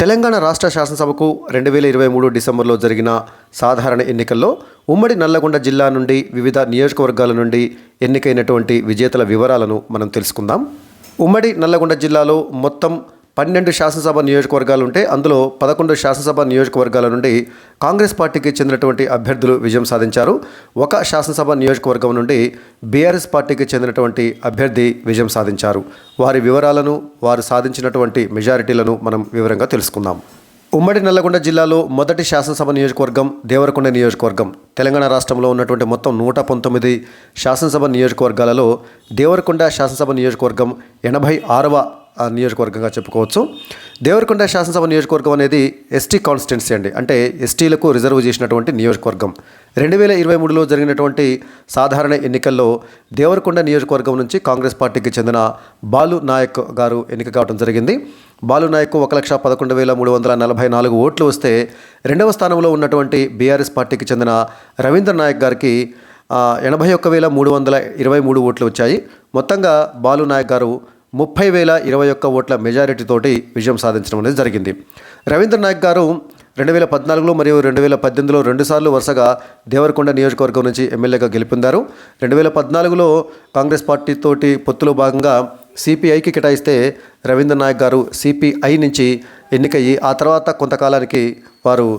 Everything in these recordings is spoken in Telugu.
తెలంగాణ రాష్ట్ర శాసనసభకు 2023 డిసెంబర్లో జరిగిన సాధారణ ఎన్నికల్లో ఉమ్మడి నల్లగొండ జిల్లా నుండి వివిధ నియోజకవర్గాల నుండి ఎన్నికైనటువంటి విజేతల వివరాలను మనం తెలుసుకుందాం. ఉమ్మడి నల్లగొండ జిల్లాలో మొత్తం 12 శాసనసభ నియోజకవర్గాలు ఉంటే అందులో 11 శాసనసభ నియోజకవర్గాల నుండి కాంగ్రెస్ పార్టీకి చెందినటువంటి అభ్యర్థులు విజయం సాధించారు. ఒక శాసనసభ నియోజకవర్గం నుండి బీఆర్ఎస్ పార్టీకి చెందినటువంటి అభ్యర్థి విజయం సాధించారు. వారి వివరాలను, వారు సాధించినటువంటి మెజారిటీలను మనం వివరంగా తెలుసుకుందాం. ఉమ్మడి నల్లగొండ జిల్లాలో మొదటి శాసనసభ నియోజకవర్గం దేవరకొండ నియోజకవర్గం. తెలంగాణ రాష్ట్రంలో ఉన్నటువంటి మొత్తం 119 శాసనసభ నియోజకవర్గాలలో దేవరకొండ శాసనసభ నియోజకవర్గం 86వ నియోజకవర్గంగా చెప్పుకోవచ్చు. దేవరకొండ శాసనసభ నియోజకవర్గం అనేది ఎస్టీ కాన్స్టిట్యున్సీ అండి, అంటే ఎస్టీలకు రిజర్వ్ చేసినటువంటి నియోజకవర్గం. 2023లో జరిగినటువంటి సాధారణ ఎన్నికల్లో దేవరకొండ నియోజకవర్గం నుంచి కాంగ్రెస్ పార్టీకి చెందిన బాలు నాయక్ గారు ఎన్నిక కావడం జరిగింది. బాలు నాయక్ 1,11,344 ఓట్లు వస్తే రెండవ స్థానంలో ఉన్నటువంటి బీఆర్ఎస్ పార్టీకి చెందిన రవీంద్ర నాయక్ గారికి 81,323 ఓట్లు వచ్చాయి. మొత్తంగా బాలు నాయక్ గారు 30,021 ఓట్ల మెజారిటీతోటి విజయం సాధించడం అనేది జరిగింది. రవీంద్ర నాయక్ గారు 2014లో మరియు 2018లో రెండుసార్లు వరుసగా దేవరకొండ నియోజకవర్గం నుంచి ఎమ్మెల్యేగా గెలుపొందారు. 2014లో కాంగ్రెస్ పార్టీతోటి పొత్తులో భాగంగా సిపిఐకి కేటాయిస్తే రవీంద్ర నాయక్ గారు సిపిఐ నుంచి ఎన్నికయ్యి ఆ తర్వాత కొంతకాలానికి వారు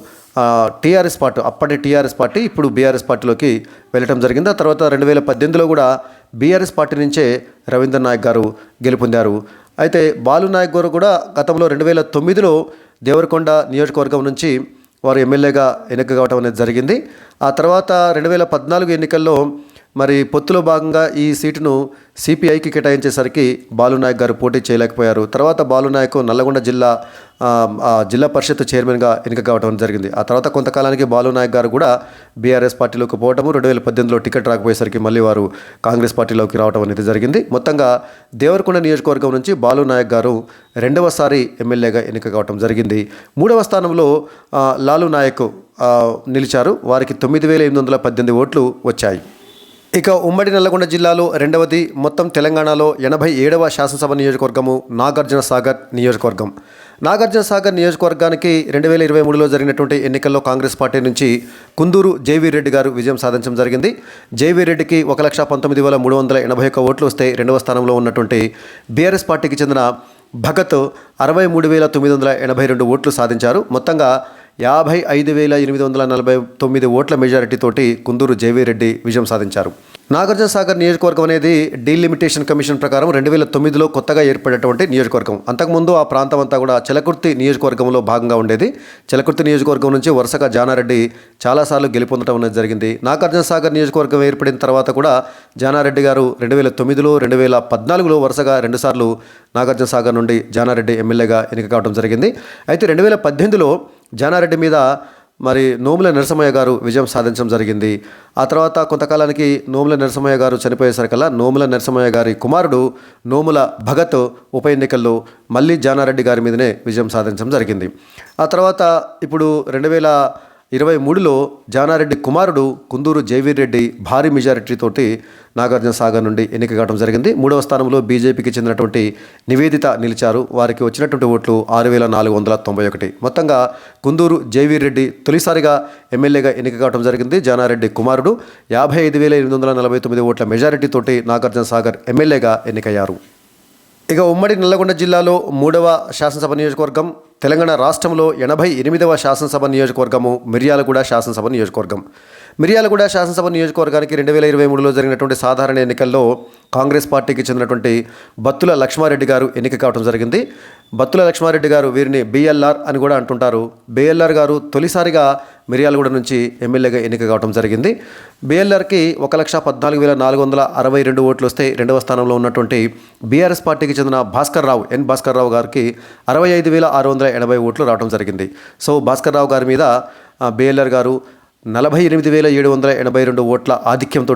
టీఆర్ఎస్ పార్టీ, అప్పటి టీఆర్ఎస్ పార్టీ ఇప్పుడు బీఆర్ఎస్ పార్టీలోకి వెళ్ళటం జరిగింది. ఆ తర్వాత 2018లో కూడా బీఆర్ఎస్ పార్టీ నుంచే రవీంద్ర నాయక్ గారు గెలుపొందారు. అయితే బాలు నాయక్ గారు కూడా గతంలో 2009లో దేవరకొండ నియోజకవర్గం నుంచి వారు ఎమ్మెల్యేగా ఎన్నిక కావడం అనేది జరిగింది. ఆ తర్వాత 2014 ఎన్నికల్లో మరి పొత్తులో భాగంగా ఈ సీటును సిపిఐకి కేటాయించేసరికి బాలు నాయక్ గారు పోటీ చేయలేకపోయారు. తర్వాత బాలు నాయక్ నల్లగొండ జిల్లా పరిషత్ చైర్మన్గా ఎన్నిక కావడం జరిగింది. ఆ తర్వాత కొంతకాలానికి బాలు నాయక్ గారు కూడా బీఆర్ఎస్ పార్టీలోకి పోవటము, 2018లో టికెట్ రాకపోయేసరికి మళ్ళీ వారు కాంగ్రెస్ పార్టీలోకి రావడం అనేది జరిగింది. మొత్తంగా దేవరకొండ నియోజకవర్గం నుంచి బాలు నాయక్ గారు రెండవసారి ఎమ్మెల్యేగా ఎన్నిక కావడం జరిగింది. మూడవ స్థానంలో లాలు నాయక్ నిలిచారు. వారికి 9,818 ఓట్లు వచ్చాయి. ఇక ఉమ్మడి నల్లగొండ జిల్లాలో రెండవది, మొత్తం తెలంగాణలో 87వ శాసనసభ నియోజకవర్గము నాగార్జున సాగర్ నియోజకవర్గం. నాగార్జున సాగర్ నియోజకవర్గానికి 2023లో జరిగినటువంటి ఎన్నికల్లో కాంగ్రెస్ పార్టీ నుంచి కుందూరు జేవీ రెడ్డి గారు విజయం సాధించడం జరిగింది. జేవీ రెడ్డికి 1,19,381 ఓట్లు వస్తే రెండవ స్థానంలో ఉన్నటువంటి బీఆర్ఎస్ పార్టీకి చెందిన భగత్ 63,982 ఓట్లు సాధించారు. మొత్తంగా 55,849 ఓట్ల మెజారిటీతోటి కుందూరు జేవీ రెడ్డి విజయం సాధించారు. నాగార్జున సాగర్ నియోజకవర్గం అనేది డీలిమిటేషన్ కమిషన్ ప్రకారం 2009లో కొత్తగా ఏర్పడినటువంటి నియోజకవర్గం. అంతకుముందు ఆ ప్రాంతం అంతా కూడా చెలకుర్తి నియోజకవర్గంలో భాగంగా ఉండేది. చెలకుర్తి నియోజకవర్గం నుంచి వరుసగా జానారెడ్డి చాలాసార్లు గెలుపొందడం అనేది జరిగింది. నాగార్జున సాగర్ నియోజకవర్గం ఏర్పడిన తర్వాత కూడా జానారెడ్డి గారు 2009లో 2014లో వరుసగా రెండుసార్లు నాగార్జున సాగర్ నుండి జానారెడ్డి ఎమ్మెల్యేగా ఎన్నిక కావడం జరిగింది. అయితే 2018లో జానారెడ్డి మీద మరి నోముల నరసింహయ్య గారు విజయం సాధించడం జరిగింది. ఆ తర్వాత కొంతకాలానికి నోముల నరసింహయ్య గారు చనిపోయేసరికల్లా నోముల నరసింహయ్య గారి కుమారుడు నోముల భగత్ ఉప ఎన్నికల్లో మళ్ళీ జానారెడ్డి గారి మీదనే విజయం సాధించడం జరిగింది. ఆ తర్వాత ఇప్పుడు 2023లో జానారెడ్డి కుమారుడు కుందూరు జేవీ రెడ్డి భారీ మెజారిటీతోటి నాగార్జున సాగర్ నుండి ఎన్నిక కావడం జరిగింది. మూడవ స్థానంలో బీజేపీకి చెందినటువంటి నివేదిత నిలిచారు. వారికి వచ్చినటువంటి ఓట్లు 6,491. మొత్తంగా కుందూరు జేవీ రెడ్డి తొలిసారిగా ఎమ్మెల్యేగా ఎన్నిక కావడం జరిగింది. జానారెడ్డి కుమారుడు 55,849 ఓట్ల మెజారిటీతోటి నాగార్జున సాగర్ ఎమ్మెల్యేగా ఎన్నికయ్యారు. ఇక ఉమ్మడి నల్లగొండ జిల్లాలో 3వ శాసనసభ నియోజకవర్గం, తెలంగాణ రాష్ట్రంలో 88వ శాసనసభ నియోజకవర్గము మిర్యాలగూడ శాసనసభ నియోజకవర్గం. మిర్యాలగూడ శాసనసభ నియోజకవర్గానికి 2023లో జరిగినటువంటి సాధారణ ఎన్నికల్లో కాంగ్రెస్ పార్టీకి చెందినటువంటి బత్తుల లక్ష్మారెడ్డి గారు ఎన్నిక కావడం జరిగింది. బత్తుల లక్ష్మారెడ్డి గారు, వీరిని బిఎల్ఆర్ అని కూడా అంటుంటారు. బిఎల్ఆర్ గారు తొలిసారిగా మిర్యాలగూడ నుంచి ఎమ్మెల్యేగా ఎన్నిక కావడం జరిగింది. బిఎల్ఆర్కి 1,14,462 ఓట్లు వస్తే రెండవ స్థానంలో ఉన్నటువంటి బీఆర్ఎస్ పార్టీకి చెందిన భాస్కర్ రావు గారికి 65,680 ఓట్లు రావడం జరిగింది. సో భాస్కర్ రావు గారి మీద బిఎల్ఆర్ గారు 48,782 ఓట్ల ఆధిక్యంతో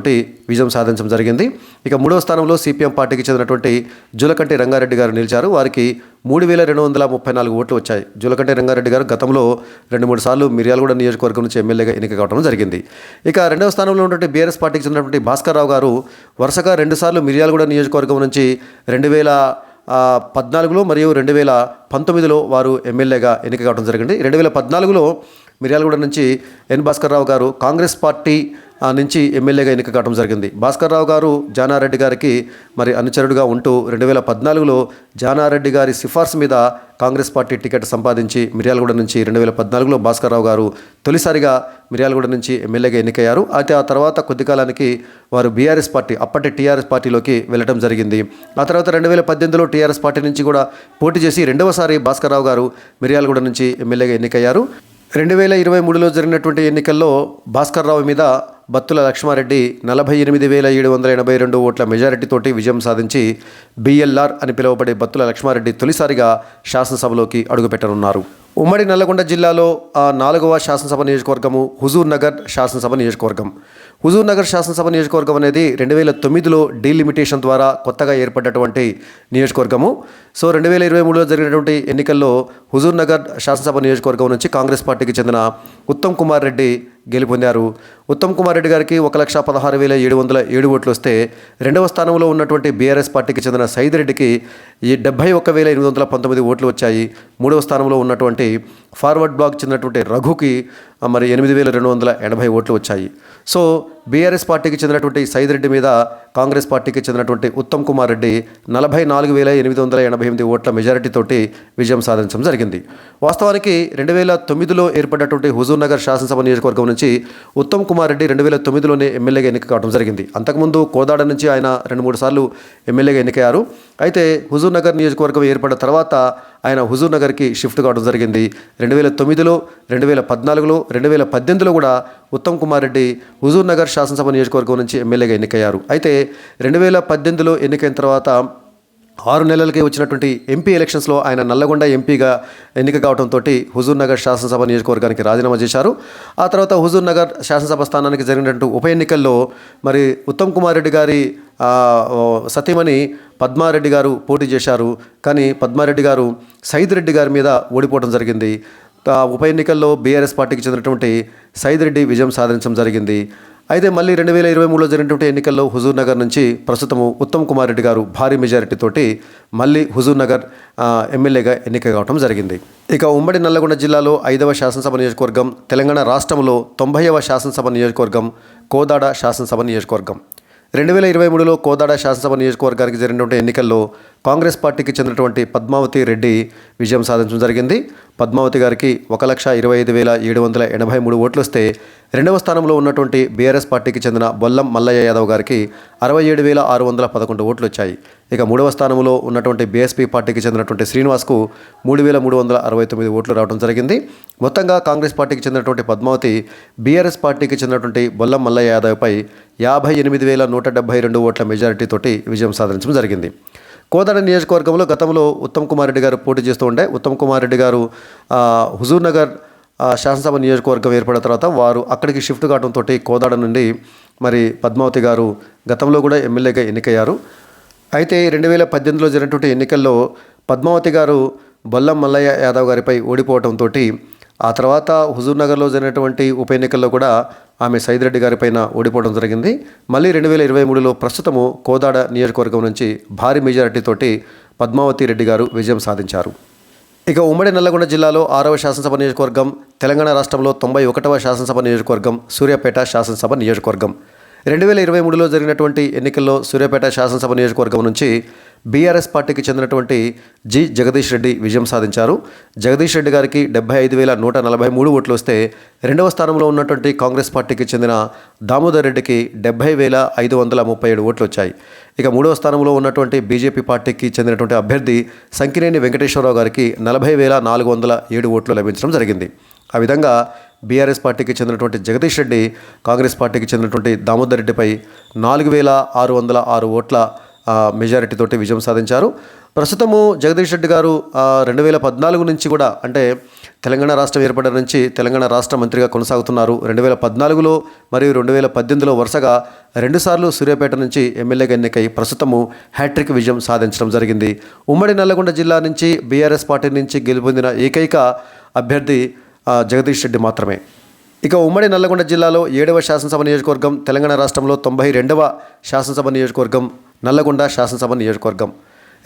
విజయం సాధించడం జరిగింది. ఇక మూడవ స్థానంలో సిపిఎం పార్టీకి చెందినటువంటి జూలకంటి రంగారెడ్డి గారు నిలిచారు. వారికి 3,234 ఓట్లు వచ్చాయి. జూలకంటి రంగారెడ్డి గారు గతంలో 2-3 సార్లు మిర్యాలగూడ నియోజకవర్గం నుంచి ఎమ్మెల్యేగా ఎన్నిక కావడం జరిగింది. ఇక రెండవ స్థానంలో ఉన్నటువంటి బీఆర్ఎస్ పార్టీకి చెందినటువంటి భాస్కర్ రావు గారు వరుసగా 2 సార్లు మిర్యాలగూడ నియోజకవర్గం నుంచి 14లో మరియు 2019లో వారు ఎమ్మెల్యేగా ఎన్నిక కావడం జరిగింది. 2014లో మిర్యాలగూడ నుంచి ఎన్ భాస్కర్రావు గారు కాంగ్రెస్ పార్టీ నుంచి ఎమ్మెల్యేగా ఎన్నిక కావడం జరిగింది. భాస్కర్రావు గారు జానారెడ్డి గారికి మరి అనుచరుడుగా ఉంటూ 2014లో జానారెడ్డి గారి సిఫార్సు మీద కాంగ్రెస్ పార్టీ టికెట్ సంపాదించి మిర్యాలగూడ నుంచి 2014లో భాస్కర్రావు గారు తొలిసారిగా మిర్యాలగూడ నుంచి ఎమ్మెల్యేగా ఎన్నికయ్యారు. అయితే ఆ తర్వాత కొద్ది కాలానికి వారు బీఆర్ఎస్ పార్టీ, అప్పటి టీఆర్ఎస్ పార్టీలోకి వెళ్ళడం జరిగింది. ఆ తర్వాత 2018లో టీఆర్ఎస్ పార్టీ నుంచి కూడా పోటీ చేసి రెండవసారి భాస్కర్రావు గారు మిర్యాలగూడ నుంచి ఎమ్మెల్యేగా ఎన్నికయ్యారు. 2023లో జరిగినటువంటి ఎన్నికల్లో భాస్కర్రావు మీద బత్తుల లక్ష్మారెడ్డి 48,782 ఓట్ల మెజారిటీతోటి విజయం సాధించి బిఎల్ఆర్ అని పిలువబడే బత్తుల లక్ష్మారెడ్డి తొలిసారిగా శాసనసభలోకి అడుగుపెట్టనున్నారు. ఉమ్మడి నల్లగొండ జిల్లాలో 4వ శాసనసభ నియోజకవర్గము హుజూర్ నగర్ శాసనసభ నియోజకవర్గం. హుజూర్ నగర్ శాసనసభ నియోజకవర్గం అనేది 2009లో డీలిమిటేషన్ ద్వారా కొత్తగా ఏర్పడ్డటువంటి నియోజకవర్గము. సో 2023లో జరిగినటువంటి ఎన్నికల్లో హుజూర్ నగర్ శాసనసభ నియోజకవర్గం నుంచి కాంగ్రెస్ పార్టీకి చెందిన ఉత్తమ్ కుమార్ రెడ్డి గెలుపొందారు. ఉత్తమ్ కుమార్ రెడ్డి గారికి 1,16,707 ఓట్లు వస్తే రెండవ స్థానంలో ఉన్నటువంటి బీఆర్ఎస్ పార్టీకి చెందిన సైద్ రెడ్డికి 71,819 ఓట్లు వచ్చాయి. మూడవ స్థానంలో ఉన్నటువంటి ఫార్వర్డ్ బ్లాక్ చెందినటువంటి రఘుకి మరి 8,280 ఓట్లు వచ్చాయి. సో బీఆర్ఎస్ పార్టీకి చెందినటువంటి సైద్ రెడ్డి మీద కాంగ్రెస్ పార్టీకి చెందినటువంటి ఉత్తమ్ కుమార్ రెడ్డి 44,888 ఓట్ల మెజారిటీతోటి విజయం సాధించడం జరిగింది. వాస్తవానికి 2009లో ఏర్పడినటువంటి హుజూర్ నగర్ శాసనసభ నియోజకవర్గం నుంచి ఉత్తమ్ కుమార్ రెడ్డి 2009లోనే ఎమ్మెల్యేగా ఎన్నిక కావడం జరిగింది. అంతకుముందు కోదాడ నుంచి ఆయన 2-3 సార్లు ఎమ్మెల్యేగా ఎన్నికయ్యారు. అయితే హుజూర్ నగర్ నియోజకవర్గం ఏర్పడిన తర్వాత ఆయన హుజూర్ నగర్కి షిఫ్ట్ కావడం జరిగింది. 2009లో, 2014లో, 2018లో కూడా ఉత్తమ్ కుమార్ రెడ్డి హుజూర్ నగర్ శాసనసభ నియోజకవర్గం నుంచి ఎమ్మెల్యేగా ఎన్నికయ్యారు. అయితే 2018లో ఎన్నికైన తర్వాత 6 నెలలకే వచ్చినటువంటి ఎంపీ ఎలక్షన్స్లో ఆయన నల్లగొండ ఎంపీగా ఎన్నిక కావడంతో హుజూర్ నగర్ శాసనసభ నియోజకవర్గానికి రాజీనామా చేశారు. ఆ తర్వాత హుజూర్ నగర్ శాసనసభ స్థానానికి జరిగినటువంటి ఉప ఎన్నికల్లో మరి ఉత్తమ్ కుమార్ రెడ్డి గారి సతీమణి పద్మారెడ్డి గారు పోటీ చేశారు. కానీ పద్మారెడ్డి గారు సైద్ రెడ్డి గారి మీద ఓడిపోవడం జరిగింది. ఉప ఎన్నికల్లో బీఆర్ఎస్ పార్టీకి చెందినటువంటి సైద్ రెడ్డి విజయం సాధించడం జరిగింది. అయితే మళ్ళీ 2023లో జరిగినటువంటి ఎన్నికల్లో హుజూర్ నగర్ నుంచి ప్రస్తుతము ఉత్తమ్ కుమార్ రెడ్డి గారు భారీ మెజారిటీతోటి మళ్ళీ హుజూర్ నగర్ ఎమ్మెల్యేగా ఎన్నిక కావడం జరిగింది. ఇక ఉమ్మడి నల్లగొండ జిల్లాలో 5వ శాసనసభ నియోజకవర్గం, తెలంగాణ రాష్ట్రంలో 90వ శాసనసభ నియోజకవర్గం కోదాడ శాసనసభ నియోజకవర్గం. 2023లో కోదాడ శాసనసభ నియోజకవర్గానికి జరిగినటువంటి ఎన్నికల్లో కాంగ్రెస్ పార్టీకి చెందినటువంటి పద్మావతి రెడ్డి విజయం సాధించడం జరిగింది. పద్మావతి గారికి 1,25,783 ఓట్లు వస్తే రెండవ స్థానంలో ఉన్నటువంటి బీఆర్ఎస్ పార్టీకి చెందిన బొల్లం మల్లయ్య యాదవ్ గారికి 67,611 ఓట్లు వచ్చాయి. ఇక మూడవ స్థానంలో ఉన్నటువంటి బీఎస్పీ పార్టీకి చెందినటువంటి శ్రీనివాస్కు 3,369 ఓట్లు రావడం జరిగింది. మొత్తంగా కాంగ్రెస్ పార్టీకి చెందినటువంటి పద్మావతి బీఆర్ఎస్ పార్టీకి చెందినటువంటి బొల్లం మల్లయ్య యాదవ్పై 58,172 ఓట్ల మెజారిటీతోటి విజయం సాధించడం జరిగింది. కోదాడ నియోజకవర్గంలో గతంలో ఉత్తమ్ కుమార్ రెడ్డి గారు పోటీ చేస్తూ ఉండే ఉత్తమ్ కుమార్ రెడ్డి గారు హుజూర్ నగర్ శాసనసభ నియోజకవర్గం ఏర్పడిన తర్వాత వారు అక్కడికి షిఫ్ట్ కావడంతో కోదాడ నుండి మరి పద్మావతి గారు గతంలో కూడా ఎమ్మెల్యేగా ఎన్నికయ్యారు. అయితే 2018లో జరిగినటువంటి ఎన్నికల్లో పద్మావతి గారు బొల్లం మల్లయ్య యాదవ్ గారిపై ఓడిపోవడంతో ఆ తర్వాత హుజూర్ నగర్లో జరిగినటువంటి ఉప ఎన్నికల్లో కూడా ఆమె సైద్ రెడ్డి గారిపైన ఓడిపోవడం జరిగింది. మళ్ళీ 2023లో ప్రస్తుతము కోదాడ నియోజకవర్గం నుంచి భారీ మెజారిటీతోటి పద్మావతి రెడ్డి గారు విజయం సాధించారు. ఇక ఉమ్మడి నల్లగొండ జిల్లాలో 6వ శాసనసభ నియోజకవర్గం, తెలంగాణ రాష్ట్రంలో 91వ శాసనసభ నియోజకవర్గం సూర్యాపేట శాసనసభ నియోజకవర్గం. 2023లో జరిగినటువంటి ఎన్నికల్లో సూర్యాపేట శాసనసభ నియోజకవర్గం నుంచి బీఆర్ఎస్ పార్టీకి చెందినటువంటి జి జగదీష్ రెడ్డి విజయం సాధించారు. జగదీష్ రెడ్డి గారికి 75,143 ఓట్లు వస్తే రెండవ స్థానంలో ఉన్నటువంటి కాంగ్రెస్ పార్టీకి చెందిన దామోదర్ రెడ్డికి 70,537 ఓట్లు వచ్చాయి. ఇక మూడవ స్థానంలో ఉన్నటువంటి బీజేపీ పార్టీకి చెందినటువంటి అభ్యర్థి సంకినేని వెంకటేశ్వరరావు గారికి 40,407 ఓట్లు లభించడం జరిగింది. ఆ విధంగా బీఆర్ఎస్ పార్టీకి చెందినటువంటి జగదీష్ రెడ్డి కాంగ్రెస్ పార్టీకి చెందినటువంటి దామోదర్ రెడ్డిపై 4,606 ఓట్ల మెజారిటీతోటి విజయం సాధించారు. ప్రస్తుతము జగదీష్ రెడ్డి గారు 2014 నుంచి కూడా అంటే తెలంగాణ రాష్ట్రం ఏర్పడిన నుంచి తెలంగాణ రాష్ట్ర మంత్రిగా కొనసాగుతున్నారు. 2014లో మరియు 2018లో వరుసగా 2 సార్లు సూర్యాపేట నుంచి ఎమ్మెల్యేగా ఎన్నికై ప్రస్తుతము హ్యాట్రిక్ విజయం సాధించడం జరిగింది. ఉమ్మడి నల్లగొండ జిల్లా నుంచి బీఆర్ఎస్ పార్టీ నుంచి గెలుపొందిన ఏకైక అభ్యర్థి జగదీష్ రెడ్డి మాత్రమే. ఇక ఉమ్మడి నల్లగొండ జిల్లాలో 7వ శాసనసభ నియోజకవర్గం, తెలంగాణ రాష్ట్రంలో 92వ శాసనసభ నియోజకవర్గం నల్లగొండ శాసనసభ నియోజకవర్గం.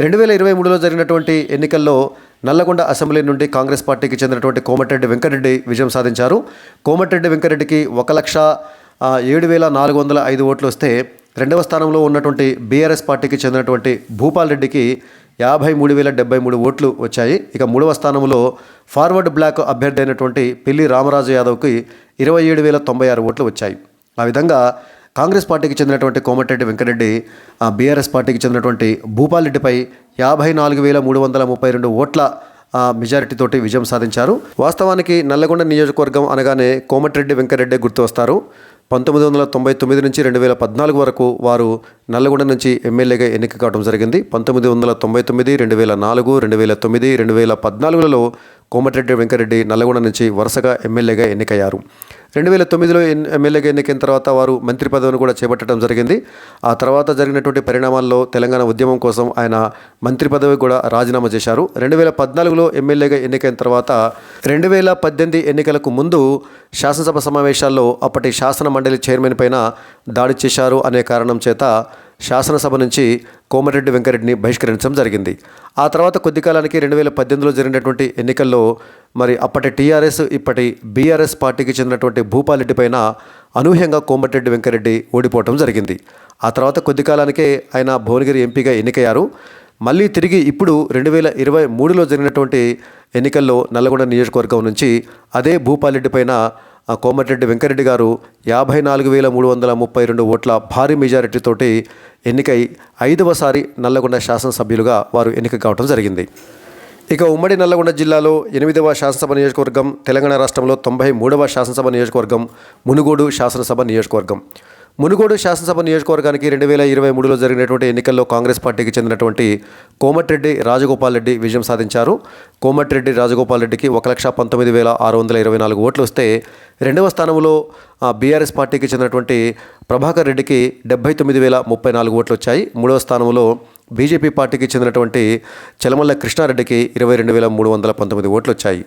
2023లో జరిగినటువంటి ఎన్నికల్లో నల్లగొండ అసెంబ్లీ నుండి కాంగ్రెస్ పార్టీకి చెందినటువంటి కోమటిరెడ్డి వెంకటరెడ్డి విజయం సాధించారు. కోమటిరెడ్డి వెంకటరెడ్డికి 1,07,405 ఓట్లు వస్తే రెండవ స్థానంలో ఉన్నటువంటి బీఆర్ఎస్ పార్టీకి చెందినటువంటి భూపాల్ రెడ్డికి 53,073 ఓట్లు వచ్చాయి. ఇక మూడవ స్థానంలో ఫార్వర్డ్ బ్లాక్ అభ్యర్థి అయినటువంటి పిల్లి రామరాజు యాదవ్కి 27,096 ఓట్లు వచ్చాయి. ఆ విధంగా కాంగ్రెస్ పార్టీకి చెందినటువంటి కోమటిరెడ్డి వెంకటరెడ్డి బీఆర్ఎస్ పార్టీకి చెందినటువంటి భూపాల్ రెడ్డిపై 54,332 ఓట్ల మెజారిటీతోటి విజయం సాధించారు. వాస్తవానికి నల్లగొండ నియోజకవర్గం అనగానే కోమటిరెడ్డి వెంకటరెడ్డి గుర్తు వస్తారు. 1999 నుంచి 2014 వరకు వారు నల్లగొండ నుంచి ఎమ్మెల్యేగా ఎన్నిక కావడం జరిగింది. 1999, 2004, 2009, 2014లలో కోమటిరెడ్డి వెంకటరెడ్డి నల్లగొండ నుంచి వరుసగా ఎమ్మెల్యేగా ఎన్నికయ్యారు. 2009లో ఎమ్మెల్యేగా ఎన్నికైన తర్వాత వారు మంత్రి పదవిని కూడా చేపట్టడం జరిగింది. ఆ తర్వాత జరిగినటువంటి పరిణామాల్లో తెలంగాణ ఉద్యమం కోసం ఆయన మంత్రి పదవి కూడా రాజీనామా చేశారు. 2014లో ఎమ్మెల్యేగా ఎన్నికైన తర్వాత 2018 ఎన్నికలకు ముందు శాసనసభ సమావేశాల్లో అప్పటి శాసన మండలి చైర్మన్ పైన దాడి చేశారు అనే కారణం చేత శాసనసభ నుంచి కోమటిరెడ్డి వెంకటరెడ్డిని బహిష్కరించడం జరిగింది. ఆ తర్వాత కొద్ది కాలానికి 2018లో జరిగినటువంటి ఎన్నికల్లో మరి అప్పటి టీఆర్ఎస్ ఇప్పటి బీఆర్ఎస్ పార్టీకి చెందినటువంటి భూపాల్ రెడ్డి పైన అనూహ్యంగా కోమటిరెడ్డి వెంకటరెడ్డి ఓడిపోవడం జరిగింది. ఆ తర్వాత కొద్ది కాలానికే ఆయన భువనగిరి ఎంపీగా ఎన్నికయ్యారు. మళ్ళీ తిరిగి ఇప్పుడు 2023లో జరిగినటువంటి ఎన్నికల్లో నల్లగొండ నియోజకవర్గం నుంచి అదే భూపాల్ రెడ్డి పైన కోమటిరెడ్డి వెంకటరెడ్డి గారు 54,332 ఓట్ల భారీ మెజారిటీతోటి ఎన్నికై 5వసారి నల్లగొండ శాసనసభ్యులుగా వారు ఎన్నిక కావడం జరిగింది. ఇక ఉమ్మడి నల్లగొండ జిల్లాలో 8వ శాసనసభ నియోజకవర్గం, తెలంగాణ రాష్ట్రంలో 93వ శాసనసభ నియోజకవర్గం మునుగోడు శాసనసభ నియోజకవర్గం. మునుగోడు శాసనసభ నియోజకవర్గానికి 2023లో జరిగినటువంటి ఎన్నికల్లో కాంగ్రెస్ పార్టీకి చెందినటువంటి కోమటిరెడ్డి రాజగోపాల్ రెడ్డి విజయం సాధించారు. కోమటిరెడ్డి రాజగోపాల్ రెడ్డికి 1,19,624 ఓట్లు వస్తే రెండవ స్థానంలో బీఆర్ఎస్ పార్టీకి చెందినటువంటి ప్రభాకర్ రెడ్డికి 79,034 ఓట్లు వచ్చాయి. మూడవ స్థానంలో బీజేపీ పార్టీకి చెందినటువంటి చలమల్ల కృష్ణారెడ్డికి 22,319 ఓట్లు వచ్చాయి.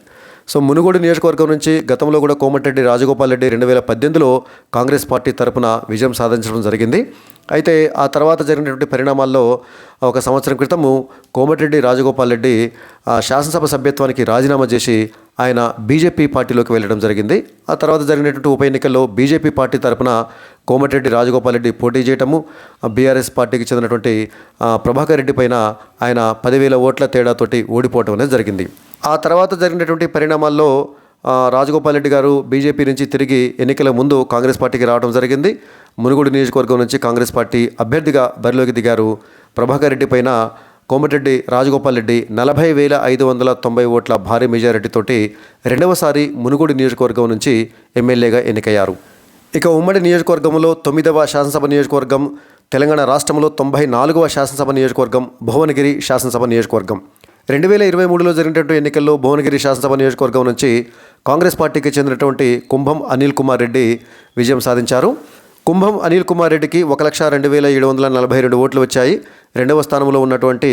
సో మునుగోడు నియోజకవర్గం నుంచి గతంలో కూడా కోమటిరెడ్డి రాజగోపాల్ రెడ్డి 2018లో కాంగ్రెస్ పార్టీ తరపున విజయం సాధించడం జరిగింది. అయితే ఆ తర్వాత జరిగినటువంటి పరిణామాల్లో ఒక సంవత్సరం క్రితము కోమటిరెడ్డి రాజగోపాల్ రెడ్డి శాసనసభ సభ్యత్వానికి రాజీనామా చేసి ఆయన బీజేపీ పార్టీలోకి వెళ్ళడం జరిగింది. ఆ తర్వాత జరిగినటువంటి ఉప ఎన్నికల్లో బీజేపీ పార్టీ తరపున కోమటిరెడ్డి రాజగోపాల్ రెడ్డి పోటీ చేయటము, బీఆర్ఎస్ పార్టీకి చెందినటువంటి ప్రభాకర్ రెడ్డి పైన ఆయన 10,000 ఓట్ల తేడాతోటి ఓడిపోవడం అనేది జరిగింది. ఆ తర్వాత జరిగినటువంటి పరిణామాల్లో రాజగోపాల్ రెడ్డి గారు బీజేపీ నుంచి తిరిగి ఎన్నికల ముందు కాంగ్రెస్ పార్టీకి రావడం జరిగింది. మునుగోడు నియోజకవర్గం నుంచి కాంగ్రెస్ పార్టీ అభ్యర్థిగా బరిలోకి దిగారు. ప్రభాకర్ రెడ్డి పైన కోమటిరెడ్డి రాజగోపాల్ రెడ్డి 40,590 ఓట్ల భారీ మెజారిటీతోటి రెండవసారి మునుగోడు నియోజకవర్గం నుంచి ఎమ్మెల్యేగా ఎన్నికయ్యారు. ఇక ఉమ్మడి నియోజకవర్గంలో 9వ శాసనసభ నియోజకవర్గం, తెలంగాణ రాష్ట్రంలో 94వ శాసనసభ నియోజకవర్గం భువనగిరి శాసనసభ నియోజకవర్గం. 2023లో జరిగినటువంటి ఎన్నికల్లో భువనగిరి శాసనసభ నియోజకవర్గం నుంచి కాంగ్రెస్ పార్టీకి చెందినటువంటి కుంభం అనిల్ కుమార్ రెడ్డి విజయం సాధించారు. కుంభం అనిల్ కుమార్ రెడ్డికి 1,02,742 ఓట్లు వచ్చాయి. రెండవ స్థానంలో ఉన్నటువంటి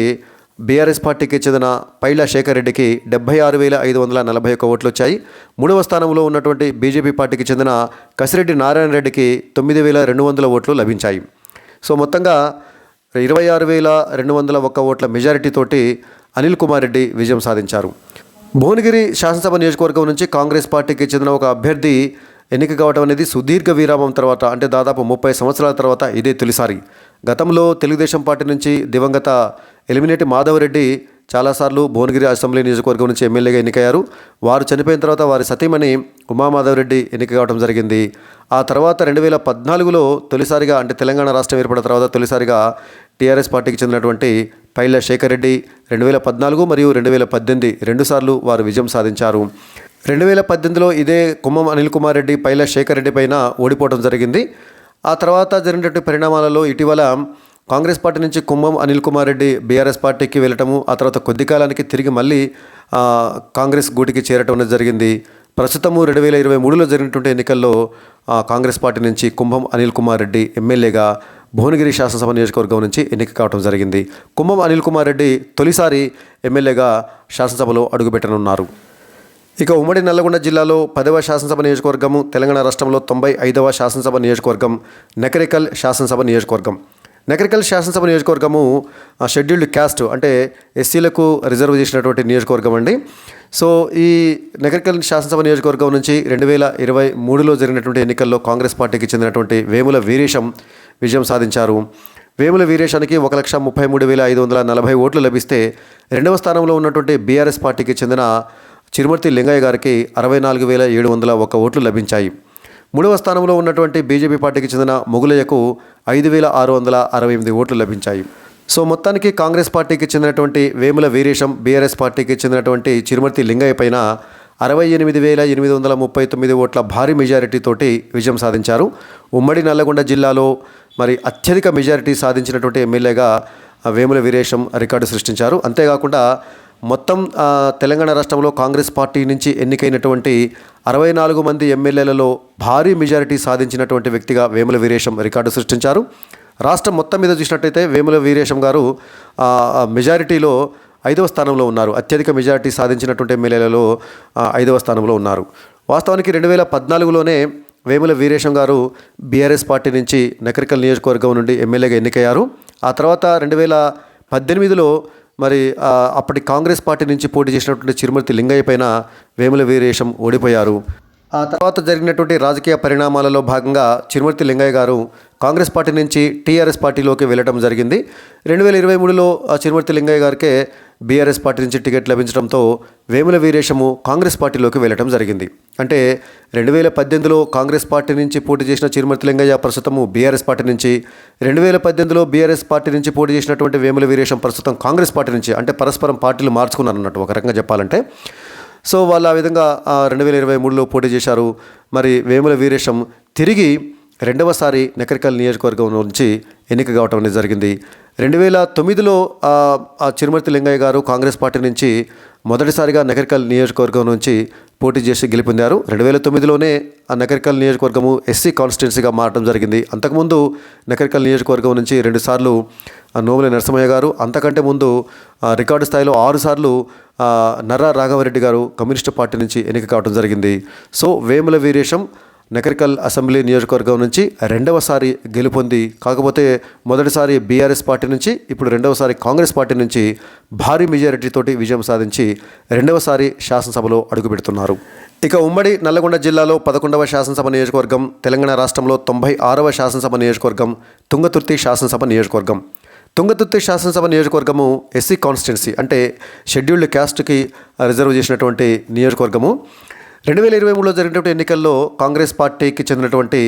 బీఆర్ఎస్ పార్టీకి చెందిన పైలా శేఖర్ రెడ్డికి 76,541 ఓట్లు వచ్చాయి. మూడవ స్థానంలో ఉన్నటువంటి బీజేపీ పార్టీకి చెందిన కసిరెడ్డి నారాయణ రెడ్డికి 9,200 ఓట్లు లభించాయి. సో మొత్తంగా 26,201 ఓట్ల మెజారిటీతోటి అనిల్ కుమార్ రెడ్డి విజయం సాధించారు. భువనగిరి శాసనసభ నియోజకవర్గం నుంచి కాంగ్రెస్ పార్టీకి చెందిన ఒక అభ్యర్థి ఎన్నిక కావడం అనేది సుదీర్ఘ విరామం తర్వాత, అంటే దాదాపు 30 సంవత్సరాల తర్వాత ఇదే తొలిసారి. గతంలో తెలుగుదేశం పార్టీ నుంచి దివంగత ఎలిమినేటి మాధవరెడ్డి చాలాసార్లు భువనగిరి అసెంబ్లీ నియోజకవర్గం నుంచి ఎమ్మెల్యేగా ఎన్నికయ్యారు. వారు చనిపోయిన తర్వాత వారి సతీమణి ఉమామాధవరెడ్డి ఎన్నిక కావడం జరిగింది. ఆ తర్వాత 2014లో తొలిసారిగా, అంటే తెలంగాణ రాష్ట్రం ఏర్పడిన తర్వాత తొలిసారిగా టీఆర్ఎస్ పార్టీకి చెందినటువంటి పైల శేఖర్ రెడ్డి 2014 మరియు 2018 రెండుసార్లు వారు విజయం సాధించారు. 2018లో ఇదే కుంభం అనిల్ కుమార్ రెడ్డి పైల శేఖర్ రెడ్డి పైన ఓడిపోవడం జరిగింది. ఆ తర్వాత జరిగినటువంటి పరిణామాలలో ఇటీవల కాంగ్రెస్ పార్టీ నుంచి కుంభం అనిల్ కుమార్ రెడ్డి బీఆర్ఎస్ పార్టీకి వెళ్ళటము, ఆ తర్వాత కొద్ది కాలానికి తిరిగి మళ్ళీ కాంగ్రెస్ గూటికి చేరటం అనేది జరిగింది. ప్రస్తుతము 2023లో జరిగినటువంటి ఎన్నికల్లో కాంగ్రెస్ పార్టీ నుంచి కుంభం అనిల్ కుమార్ రెడ్డి ఎమ్మెల్యేగా భువనగిరి శాసనసభ నియోజకవర్గం నుంచి ఎన్నిక కావడం జరిగింది. కుంభం అనిల్ కుమార్ రెడ్డి తొలిసారి ఎమ్మెల్యేగా శాసనసభలో అడుగుపెట్టనున్నారు. ఇక ఉమ్మడి నల్లగొండ జిల్లాలో 10వ శాసనసభ నియోజకవర్గము, తెలంగాణ రాష్ట్రంలో 95వ శాసనసభ నియోజకవర్గం నకరికల్ శాసనసభ నియోజకవర్గం. నకరికల్ శాసనసభ నియోజకవర్గము షెడ్యూల్డ్ క్యాస్ట్ అంటే ఎస్సీలకు రిజర్వ్ చేసినటువంటి నియోజకవర్గం అండి. సో ఈ నకరికల్ శాసనసభ నియోజకవర్గం నుంచి 2023లో జరిగినటువంటి ఎన్నికల్లో కాంగ్రెస్ పార్టీకి చెందినటువంటి వేముల వీరేశం విజయం సాధించారు. వేముల వీరేశానికి 1,33,540 ఓట్లు లభిస్తే రెండవ స్థానంలో ఉన్నటువంటి బీఆర్ఎస్ పార్టీకి చెందిన చిరుమర్తి లింగయ్య గారికి 64,701 ఓట్లు లభించాయి. మూడవ స్థానంలో ఉన్నటువంటి బీజేపీ పార్టీకి చెందిన మొగులయ్యకు 5,668 ఓట్లు లభించాయి. సో మొత్తానికి కాంగ్రెస్ పార్టీకి చెందినటువంటి వేముల వీరేశం, బీఆర్ఎస్ పార్టీకి చెందినటువంటి చిరుమర్తి లింగయ్య పైన 68,839 ఓట్ల భారీ మెజారిటీతోటి విజయం సాధించారు. ఉమ్మడి నల్లగొండ జిల్లాలో మరి అత్యధిక మెజారిటీ సాధించినటువంటి ఎమ్మెల్యేగా వేముల వీరేశం రికార్డు సృష్టించారు. అంతేకాకుండా మొత్తం తెలంగాణ రాష్ట్రంలో కాంగ్రెస్ పార్టీ నుంచి ఎన్నికైనటువంటి 64 మంది ఎమ్మెల్యేలలో భారీ మెజారిటీ సాధించినటువంటి వ్యక్తిగా వేముల వీరేశం రికార్డు సృష్టించారు. రాష్ట్రం మొత్తం మీద చూసినట్టయితే వేముల వీరేశం గారు మెజారిటీలో 5వ స్థానంలో ఉన్నారు. అత్యధిక మెజారిటీ సాధించినటువంటి ఎమ్మెల్యేలలో 5వ స్థానంలో ఉన్నారు. వాస్తవానికి 2014లోనే వేముల వీరేశం గారు బీఆర్ఎస్ పార్టీ నుంచి నకరికల్ నియోజకవర్గం నుండి ఎమ్మెల్యేగా ఎన్నికయ్యారు. ఆ తర్వాత 2018లో మరి అప్పటి కాంగ్రెస్ పార్టీ నుంచి పోటీ చేసినటువంటి చిరుమర్తి లింగయ్య పైన వేముల వీరేశం ఓడిపోయారు. ఆ తర్వాత జరిగినటువంటి రాజకీయ పరిణామాలలో భాగంగా చిరుమర్తి లింగయ్య గారు కాంగ్రెస్ పార్టీ నుంచి టీఆర్ఎస్ పార్టీలోకి వెళ్ళడం జరిగింది. 2023లో చిరుమర్తి లింగయ్య గారికే బీఆర్ఎస్ పార్టీ నుంచి టికెట్ లభించడంతో వేముల వీరేశము కాంగ్రెస్ పార్టీలోకి వెళ్ళడం జరిగింది. అంటే 2018లో కాంగ్రెస్ పార్టీ నుంచి పోటీ చేసిన చిరుమర్తి లింగయ్య ప్రస్తుతము బీఆర్ఎస్ పార్టీ నుంచి, 2018లో బీఆర్ఎస్ పార్టీ నుంచి పోటీ చేసినటువంటి వేముల వీరేశం ప్రస్తుతం కాంగ్రెస్ పార్టీ నుంచి, అంటే పరస్పరం పార్టీలు మార్చుకున్నారు అన్నట్టు ఒక రకంగా చెప్పాలంటే. సో వాళ్ళు ఆ విధంగా 2023లో పోటీ చేశారు. మరి వేముల వీరేశం తిరిగి రెండవసారి నకరికల్ నియోజకవర్గం నుంచి ఎన్నిక కావటం అనేది జరిగింది. 2009లో చిరుమర్తి లింగయ్య గారు కాంగ్రెస్ పార్టీ నుంచి మొదటిసారిగా నకరికల్ నియోజకవర్గం నుంచి పోటీ చేసి గెలుపొందారు. 2009లోనే ఆ నకరికల్ నియోజకవర్గము ఎస్సీ కాన్స్టిట్యున్సీగా మారడం జరిగింది. అంతకుముందు నకరికల్ నియోజకవర్గం నుంచి 2 సార్లు నోముల నరసింహయ్య గారు, అంతకంటే ముందు రికార్డు స్థాయిలో 6 సార్లు నర్రా రాఘవరెడ్డి గారు కమ్యూనిస్టు పార్టీ నుంచి ఎన్నిక కావడం జరిగింది. సో వేముల వీరేశం నకరికల్ అసెంబ్లీ నియోజకవర్గం నుంచి రెండవసారి గెలుపొంది, కాకపోతే మొదటిసారి బీఆర్ఎస్ పార్టీ నుంచి, ఇప్పుడు రెండవసారి కాంగ్రెస్ పార్టీ నుంచి భారీ మెజారిటీతోటి విజయం సాధించి రెండవసారి శాసనసభలో అడుగుపెడుతున్నారు. ఇక ఉమ్మడి నల్లగొండ జిల్లాలో 11వ శాసనసభ నియోజకవర్గం, తెలంగాణ రాష్ట్రంలో 96వ శాసనసభ నియోజకవర్గం తుంగతుర్తి శాసనసభ నియోజకవర్గం. తుంగతుర్తి శాసనసభ నియోజకవర్గము ఎస్సీ కాన్స్టిట్యున్సీ అంటే షెడ్యూల్డ్ క్యాస్ట్కి రిజర్వ్ చేసినటువంటి నియోజకవర్గము. 2023లో జరిగినటువంటి ఎన్నికల్లో కాంగ్రెస్ పార్టీకి చెందినటువంటి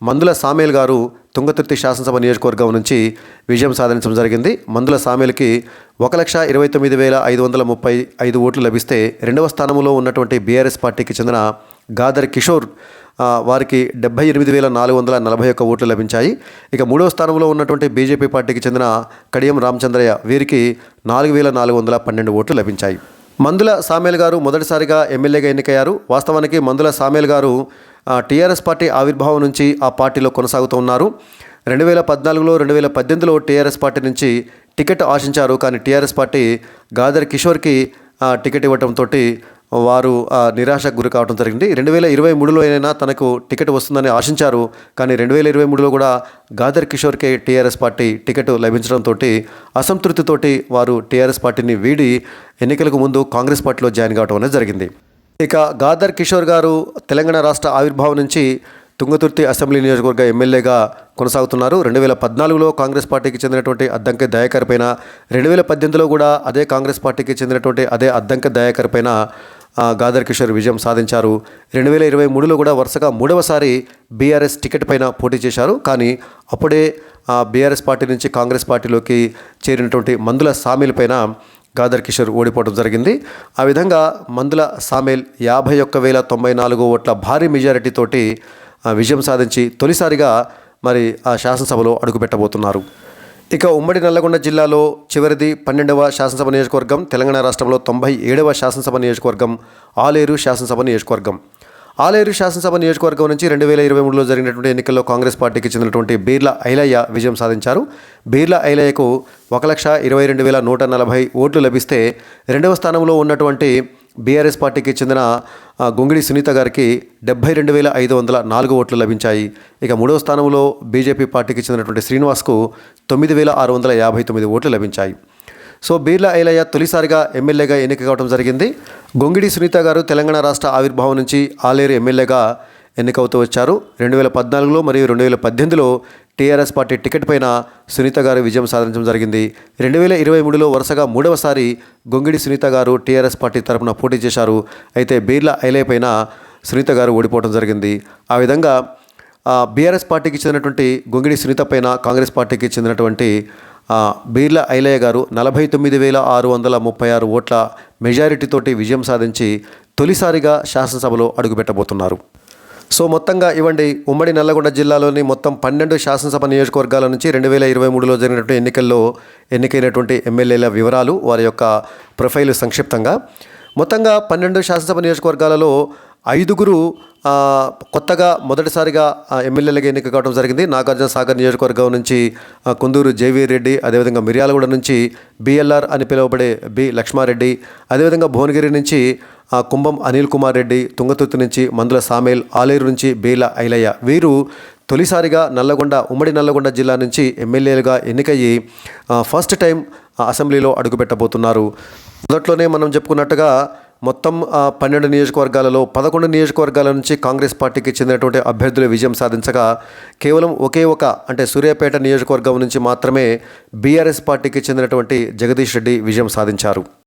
మందుల సామేల్ గారు తుంగతుర్తి శాసనసభ నియోజకవర్గం నుంచి విజయం సాధించడం జరిగింది. మందుల సామేల్కి 1,22,535 ఓట్లు లభిస్తే రెండవ స్థానంలో ఉన్నటువంటి బీఆర్ఎస్ పార్టీకి చెందిన గాదర్ కిషోర్ వారికి 78,441 ఓట్లు లభించాయి. ఇక మూడవ స్థానంలో ఉన్నటువంటి బీజేపీ పార్టీకి చెందిన కడియం రామచంద్రయ్య వీరికి 4,412 ఓట్లు లభించాయి. మందుల సామేల్ గారు మొదటిసారిగా ఎమ్మెల్యేగా ఎన్నికయ్యారు. వాస్తవానికి మందుల సామేల్ గారు టీఆర్ఎస్ పార్టీ ఆవిర్భావం నుంచి ఆ పార్టీలో కొనసాగుతూ ఉన్నారు. 2014లో 2018లో టీఆర్ఎస్ పార్టీ నుంచి టికెట్ ఆశించారు. కానీ టీఆర్ఎస్ పార్టీ గాదర్ కిషోర్కి టికెట్ ఇవ్వడంతో వారు నిరాశకు గురి కావడం జరిగింది. 2023లో అయినా తనకు టికెట్ వస్తుందని ఆశించారు. కానీ 2023లో కూడా గాదర్ కిషోర్కే టీఆర్ఎస్ పార్టీ టికెట్ లభించడంతో అసంతృప్తితోటి వారు టీఆర్ఎస్ పార్టీని వీడి ఎన్నికలకు ముందు కాంగ్రెస్ పార్టీలో జాయిన్ కావడం అనేది జరిగింది. ఇక గాదర్ కిషోర్ గారు తెలంగాణ రాష్ట్ర ఆవిర్భావం నుంచి తుంగతుర్తి అసెంబ్లీ నియోజకవర్గ ఎమ్మెల్యేగా కొనసాగుతున్నారు. 2014లో కాంగ్రెస్ పార్టీకి చెందినటువంటి అద్దంకి దయాకర్ పైన, 2018లో కూడా అదే కాంగ్రెస్ పార్టీకి చెందినటువంటి అదే అద్దంకి దయాకర్ పైన గాదర్ కిషోర్ విజయం సాధించారు. 2023లో కూడా వరుసగా మూడవసారి బీఆర్ఎస్ టికెట్ పైన పోటీ చేశారు. కానీ అప్పుడే బీఆర్ఎస్ పార్టీ నుంచి కాంగ్రెస్ పార్టీలోకి చేరినటువంటి మందుల సామేల్ పైన గాదర్ కిషోర్ ఓడిపోవడం జరిగింది. ఆ విధంగా మందుల సామేల్ 51,094 ఓట్ల భారీ మెజారిటీతోటి విజయం సాధించి తొలిసారిగా మరి ఆ శాసనసభలో అడుగుపెట్టబోతున్నారు. ఇక ఉమ్మడి నల్లగొండ జిల్లాలో చివరిది 12వ శాసనసభ నియోజకవర్గం, తెలంగాణ రాష్ట్రంలో 97వ శాసనసభ నియోజకవర్గం ఆలేరు శాసనసభ నియోజకవర్గం. ఆలేరు శాసనసభ నియోజకవర్గం నుంచి 2023లో జరిగినటువంటి ఎన్నికల్లో కాంగ్రెస్ పార్టీకి చెందినటువంటి బీర్ల ఐలయ్య విజయం సాధించారు. బీర్ల ఐలయ్యకు 1,22,140 ఓట్లు లభిస్తే రెండవ స్థానంలో ఉన్నటువంటి బీఆర్ఎస్ పార్టీకి చెందిన గొంగిడి సునీత గారికి 72,504 ఓట్లు లభించాయి. ఇక మూడవ స్థానంలో బీజేపీ పార్టీకి చెందినటువంటి శ్రీనివాస్కు 9,659 ఓట్లు లభించాయి. సో బీర్లా ఐలయ్య తొలిసారిగా ఎమ్మెల్యేగా ఎన్నిక కావడం జరిగింది. గొంగిడి సునీత గారు తెలంగాణ రాష్ట్ర ఆవిర్భావం నుంచి ఆలేరు ఎమ్మెల్యేగా ఎన్నికవుతూ వచ్చారు. 2014లో మరియు 2018లో టీఆర్ఎస్ పార్టీ టికెట్ పైన సునీత గారు విజయం సాధించడం జరిగింది. 2023లో వరుసగా మూడవసారి గొంగిడి సునీత గారు టీఆర్ఎస్ పార్టీ తరపున పోటీ చేశారు. అయితే బీర్లా ఐలయ్య పైన సునీత గారు ఓడిపోవడం జరిగింది. ఆ విధంగా బీఆర్ఎస్ పార్టీకి చెందినటువంటి గొంగిడి సునీత పైన కాంగ్రెస్ పార్టీకి చెందినటువంటి బీర్లా ఐలయ్య గారు 49,636 ఓట్ల మెజారిటీతోటి విజయం సాధించి తొలిసారిగా శాసనసభలో అడుగుపెట్టబోతున్నారు. సో మొత్తంగా ఇవ్వండి ఉమ్మడి నల్లగొండ జిల్లాలోని మొత్తం 12 శాసనసభ నియోజకవర్గాల నుంచి 2023లో జరిగినటువంటి ఎన్నికల్లో ఎన్నికైనటువంటి ఎమ్మెల్యేల వివరాలు, వారి యొక్క ప్రొఫైల్ సంక్షిప్తంగా. మొత్తంగా 12 శాసనసభ నియోజకవర్గాలలో 5గురు కొత్తగా మొదటిసారిగా ఎమ్మెల్యేలుగా ఎన్నిక కావడం జరిగింది. నాగార్జున సాగర్ నియోజకవర్గం నుంచి కుందూరు జేవీ రెడ్డి, అదేవిధంగా మిర్యాలగూడ నుంచి బిఎల్ఆర్ అని పిలువబడే బి లక్ష్మారెడ్డి, అదేవిధంగా భువనగిరి నుంచి కుంభం అనిల్ కుమార్ రెడ్డి, తుంగతుర్తి నుంచి మందుల సామేల్, ఆలేరు నుంచి బీర్లా ఐలయ్య, వీరు తొలిసారిగా ఉమ్మడి నల్లగొండ జిల్లా నుంచి ఎమ్మెల్యేలుగా ఎన్నికయ్యి ఫస్ట్ టైం అసెంబ్లీలో అడుగుపెట్టబోతున్నారు. మొదట్లోనే మనం చెప్పుకున్నట్టుగా మొత్తం 12 నియోజకవర్గాలలో 11 నియోజకవర్గాల నుంచి కాంగ్రెస్ పార్టీకి చెందినటువంటి అభ్యర్థులు విజయం సాధించగా కేవలం ఒకే అంటే సూర్యాపేట నియోజకవర్గం నుంచి మాత్రమే బీఆర్ఎస్ పార్టీకి చెందినటువంటి జగదీష్ రెడ్డి విజయం సాధించారు.